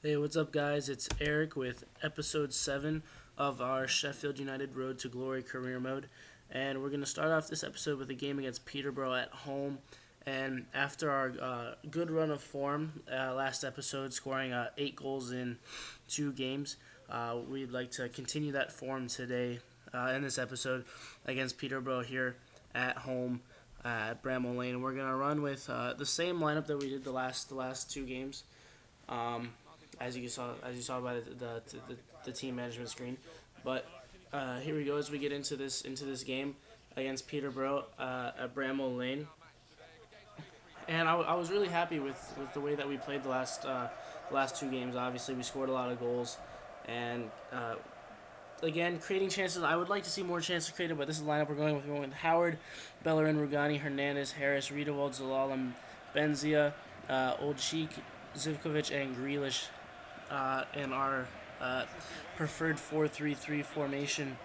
Hey, what's up, guys? It's Eric with episode 7 of our Sheffield United Road to Glory career mode. And we're going to start off this episode with a game against Peterborough at home. And after our good run of form last episode, scoring 8 goals in 2 games, we'd like to continue that form today in this episode against Peterborough here at home at Bramall Lane. We're going to run with the same lineup that we did the last 2 games. As you saw by the team management screen. But here we go as we get into this game against Peterborough at Bramall Lane. And I was really happy with the way that we played the last 2 games. Obviously, we scored a lot of goals, and again, creating chances. I would like to see more chances created, but this is the lineup we're going with. We're going with Howard, Bellerin, Rugani, Hernandez, Harris, Riedewald, Zalalem, Benzia, Old Sheik, Zivkovic, and Grealish in our preferred 4-3-3 formation,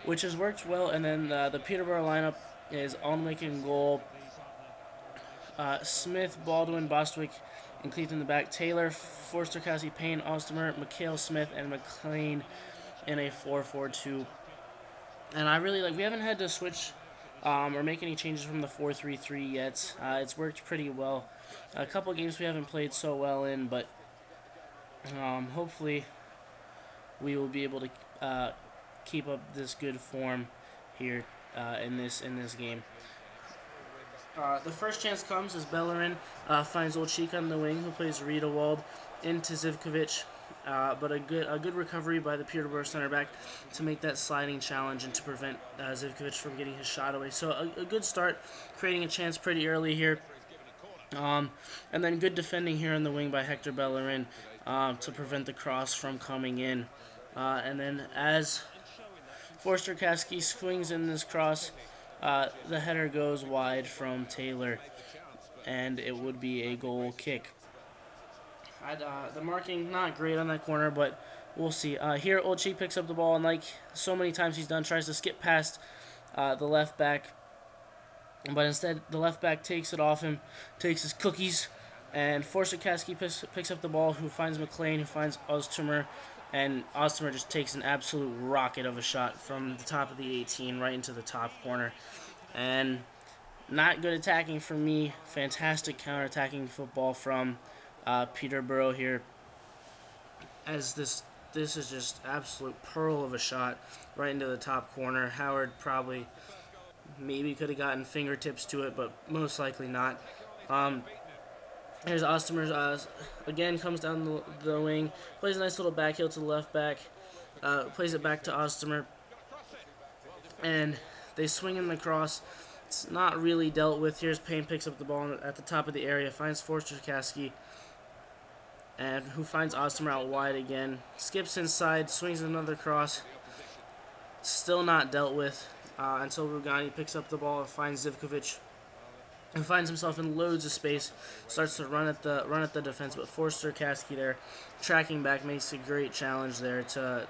which has worked well. And then the Peterborough lineup is Alnwick in goal, Smith, Baldwin, Bostwick, and Cleeth in the back, Taylor, Forster, Cassie, Payne, Ostomer, McHale, Smith, and McLean in a 4-4-2. And I really we haven't had to switch or make any changes from the 4-3-3 yet. It's worked pretty well. A couple games we haven't played so well in, but hopefully we will be able to keep up this good form here in this game. The first chance comes as Bellerin finds Old Sheik on the wing, who plays Riedewald into Zivkovic. But a good recovery by the Peterborough center back to make that sliding challenge and to prevent Zivkovic from getting his shot away. So a good start, creating a chance pretty early here. And then good defending here on the wing by Hector Bellerin to prevent the cross from coming in. And then as Forster Kasky swings in this cross, the header goes wide from Taylor, and it would be a goal kick. The marking not great on that corner, but we'll see. Here, Old Sheik picks up the ball, and like so many times he's done, tries to skip past the left back. But instead, the left back takes it off him, takes his cookies, and Forster Kasky picks up the ball, who finds McLean, who finds Ostomer, and Ostomer just takes an absolute rocket of a shot from the top of the 18 right into the top corner. And not good attacking for me. Fantastic counter-attacking football from Peterborough here, as this is just absolute pearl of a shot right into the top corner. Howard probably maybe could have gotten fingertips to it, but most likely not. Here's Ostomer, again, comes down the wing, plays a nice little back heel to the left back, plays it back to Ostomer, and they swing in the cross. It's not really dealt with. Here's Payne, picks up the ball at the top of the area, finds Forster Kasky, and who finds Ostomer out wide again, skips inside, swings another cross, still not dealt with. Until Rugani picks up the ball and finds Zivkovic, and finds himself in loads of space, starts to run at the defense, but Forster Kasky there, tracking back, makes a great challenge there to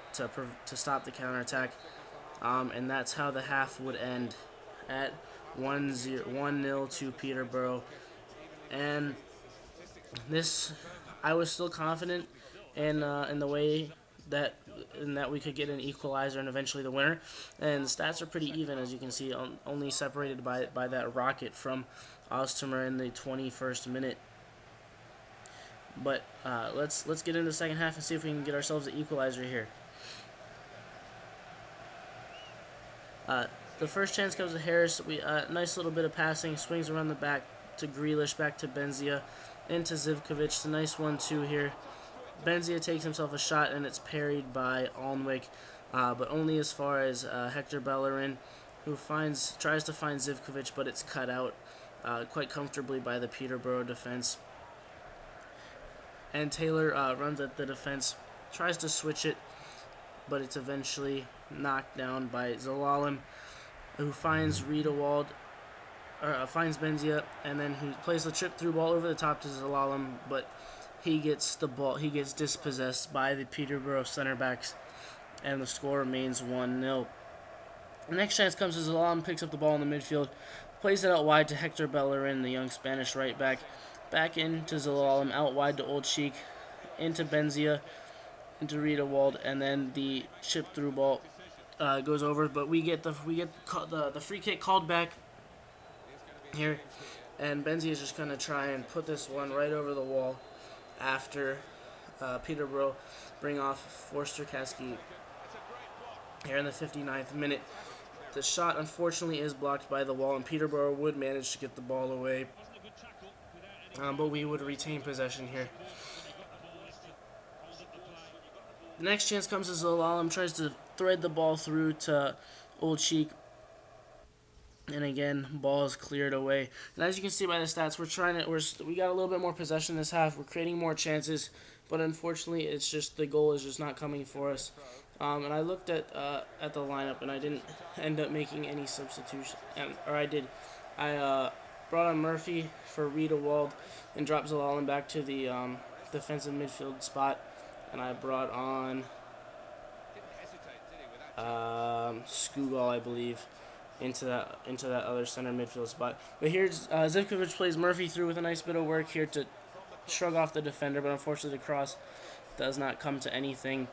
stop the counterattack, and that's how the half would end at 1-0 to Peterborough. And this, I was still confident in the way that we could get an equalizer and eventually the winner. And the stats are pretty even, as you can see, only separated by that rocket from Ostomer in the 21st minute. But let's get into the second half and see if we can get ourselves an equalizer here. The first chance comes to Harris. Nice little bit of passing, swings around the back to Grealish, back to Benzia, into Zivkovic. It's a nice 1-2 here. Benzia takes himself a shot, and it's parried by Alnwick, but only as far as Hector Bellerin, who tries to find Zivkovic, but it's cut out quite comfortably by the Peterborough defense. And Taylor runs at the defense, tries to switch it, but it's eventually knocked down by Zalalem, who finds Riedewald, finds Benzia, and then he plays the trip through ball over the top to Zalalem, but he gets the ball. He gets dispossessed by the Peterborough center backs, and the score remains 1-0. The next chance comes as Zalalem picks up the ball in the midfield, plays it out wide to Hector Bellerin, the young Spanish right back into Zalalem, out wide to Old Sheik, into Benzia, into Riedewald, and then the chip through ball goes over. But we get the free kick called back here, and Benzia is just gonna try and put this one right over the wall after Peterborough bring off Forster Kasky here in the 59th minute. The shot, unfortunately, is blocked by the wall, and Peterborough would manage to get the ball away, but we would retain possession here. The next chance comes as Zalalam tries to thread the ball through to Old Cheek, and again, ball is cleared away. And as you can see by the stats, we got a little bit more possession this half. We're creating more chances, but unfortunately, it's just the goal is just not coming for us. And I looked at the lineup, and I didn't end up making any substitution. Or I did. I brought on Murphy for Riedewald and dropped Zalalam back to the defensive midfield spot. And I brought on Skugall, I believe, into that other center midfield spot. But here's Zivkovic plays Murphy through with a nice bit of work here to shrug off the defender, but unfortunately the cross does not come to anything.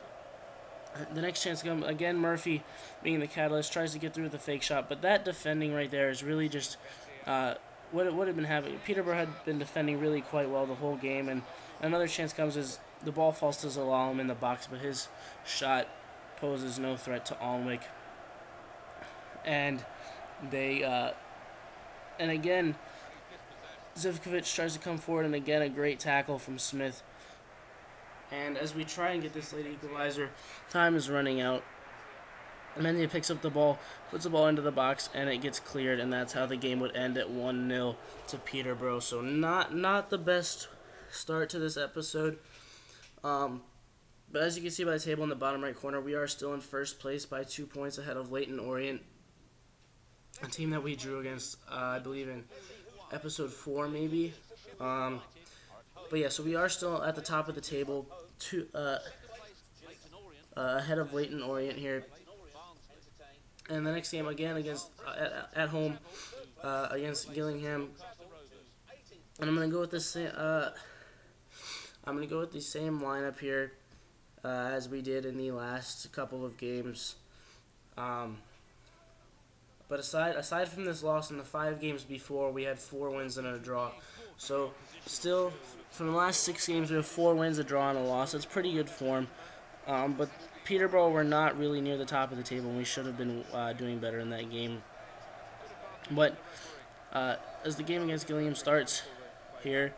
The next chance comes again. Murphy, being the catalyst, tries to get through with a fake shot, but that defending right there is really just what had been happening. Peterborough had been defending really quite well the whole game, and another chance comes as the ball falls to Zalalam in the box, but his shot poses no threat to Alnwick. And and again, Zivkovic tries to come forward, and again a great tackle from Smith. And as we try and get this late equalizer, time is running out. Mendia picks up the ball, puts the ball into the box, and it gets cleared, and that's how the game would end at 1-0 to Peterborough. So not the best start to this episode. But as you can see by the table in the bottom right corner, we are still in first place by 2 points ahead of Leyton Orient, a team that we drew against, I believe, in episode 4 maybe. But yeah, so we are still at the top of the table, ahead of Leyton Orient here. And the next game again against at home against Gillingham, and I'm gonna go with the same. I'm gonna go with the same lineup here as we did in the last couple of games. But aside from this loss in the 5 games before, we had 4 wins and a draw. So still, from the last 6 games, we have 4 wins, a draw, and a loss. That's pretty good form. But Peterborough were not really near the top of the table, and we should have been doing better in that game. But as the game against Gillingham starts here,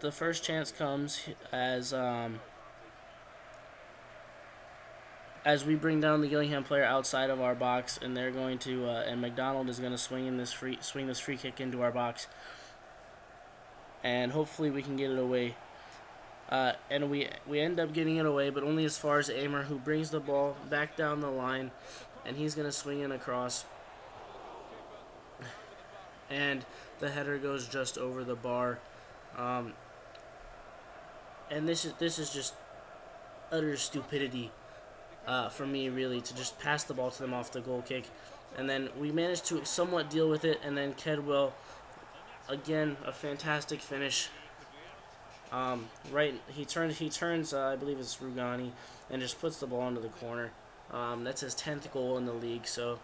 the first chance comes as we bring down the Gillingham player outside of our box, and they're going to and McDonald is going to swing this free kick into our box, and hopefully we can get it away. And we end up getting it away, but only as far as Amer, who brings the ball back down the line, and he's going to swing in across, and the header goes just over the bar. And this is just utter stupidity for me, really, to just pass the ball to them off the goal kick. And then we managed to somewhat deal with it, and then Kedwell, again, a fantastic finish. He turns, I believe it's Rugani, and just puts the ball into the corner. That's his 10th goal in the league, so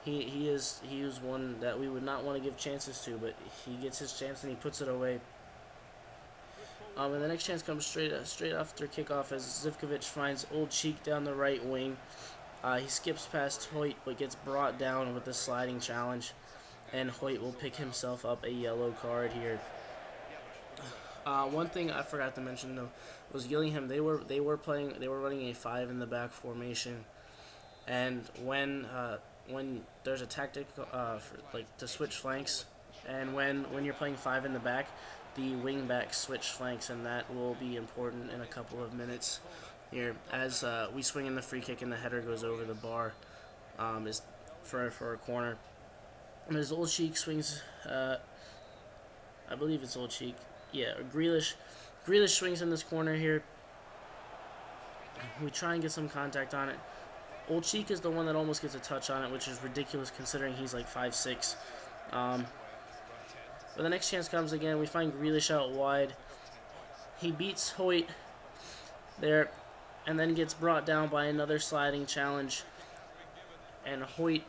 he is one that we would not want to give chances to, but he gets his chance and he puts it away. And the next chance comes straight after kickoff as Zivkovic finds Old Cheek down the right wing. He skips past Hoyt but gets brought down with the sliding challenge, and Hoyt will pick himself up a yellow card here. One thing I forgot to mention though was Gillingham. They were running a 5 in the back formation, and when there's a tactic to switch flanks, and when you're playing 5 in the back, the wing backs switch flanks, and that will be important in a couple of minutes here as we swing in the free kick and the header goes over the bar is for a corner. And as Old Cheek swings, I believe it's Old Cheek. Yeah, Grealish swings in this corner here. We try and get some contact on it. Old Cheek is the one that almost gets a touch on it, which is ridiculous considering he's like 5'6". But the next chance comes again. We find Grealish out wide. He beats Hoyt there and then gets brought down by another sliding challenge. And Hoyt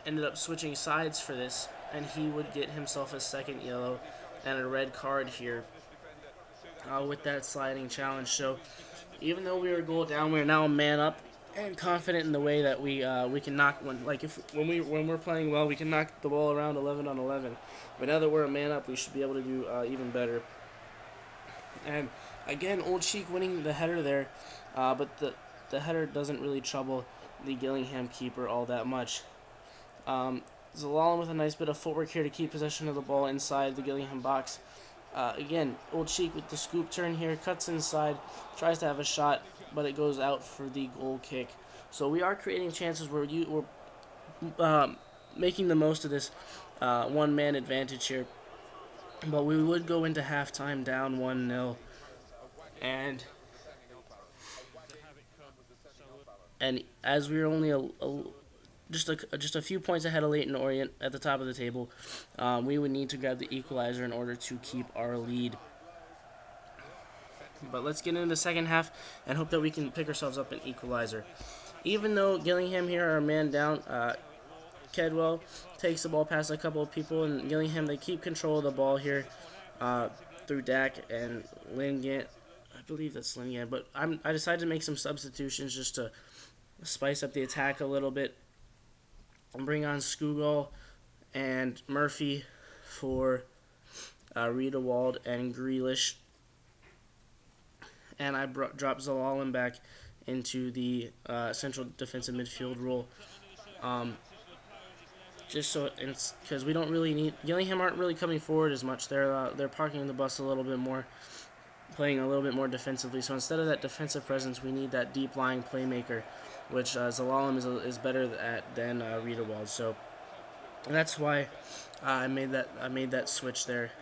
ended up switching sides for this, and he would get himself a second yellow and a red card here with that sliding challenge. So even though we were a goal down, we are now a man up and confident in the way that we can knock when we're playing well, we can knock the ball around 11 on 11. But now that we're a man up, we should be able to do even better. And again, Old Sheik winning the header there, but the header doesn't really trouble the Gillingham keeper all that much. Zalalem with a nice bit of footwork here to keep possession of the ball inside the Gillingham box. Again, Old Sheik with the scoop turn here, cuts inside, tries to have a shot, but it goes out for the goal kick. So we are creating chances where we're making the most of this one-man advantage here. But we would go into halftime down 1-0. And as we were only just a few points ahead of Leyton Orient at the top of the table, we would need to grab the equalizer in order to keep our lead. But let's get into the second half and hope that we can pick ourselves up an equalizer. Even though Gillingham here are a man down, Kedwell takes the ball past a couple of people, and Gillingham, they keep control of the ball here through Dak and Lingant. I believe that's Lingant, but I decided to make some substitutions just to spice up the attack a little bit and bring on Skugall and Murphy for Riedewald and Grealish. And I dropped Zalalem back into the central defensive midfield role. Just so, because we don't really need, Gillingham aren't really coming forward as much. They're parking the bus a little bit more, playing a little bit more defensively. So instead of that defensive presence, we need that deep lying playmaker, which Zalalem is better at than Riedewald. So that's why I made that switch there.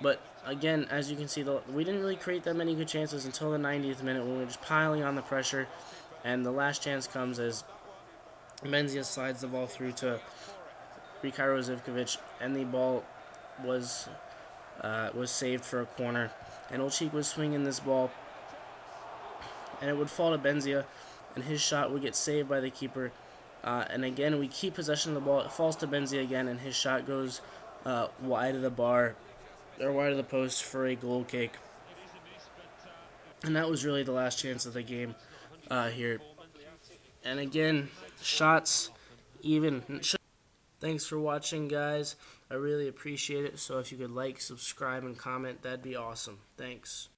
But again, as you can see, we didn't really create that many good chances until the 90th minute when we were just piling on the pressure, and the last chance comes as Benzia slides the ball through to Rikairo Zivkovic, and the ball was saved for a corner. And Old Sheik was swinging this ball, and it would fall to Benzia, and his shot would get saved by the keeper. And again, we keep possession of the ball. It falls to Benzia again, and his shot goes wide of the bar, or wide of the post for a goal kick. And that was really the last chance of the game here. And again, shots even. Thanks for watching, guys. I really appreciate it. So if you could like, subscribe, and comment, that'd be awesome. Thanks.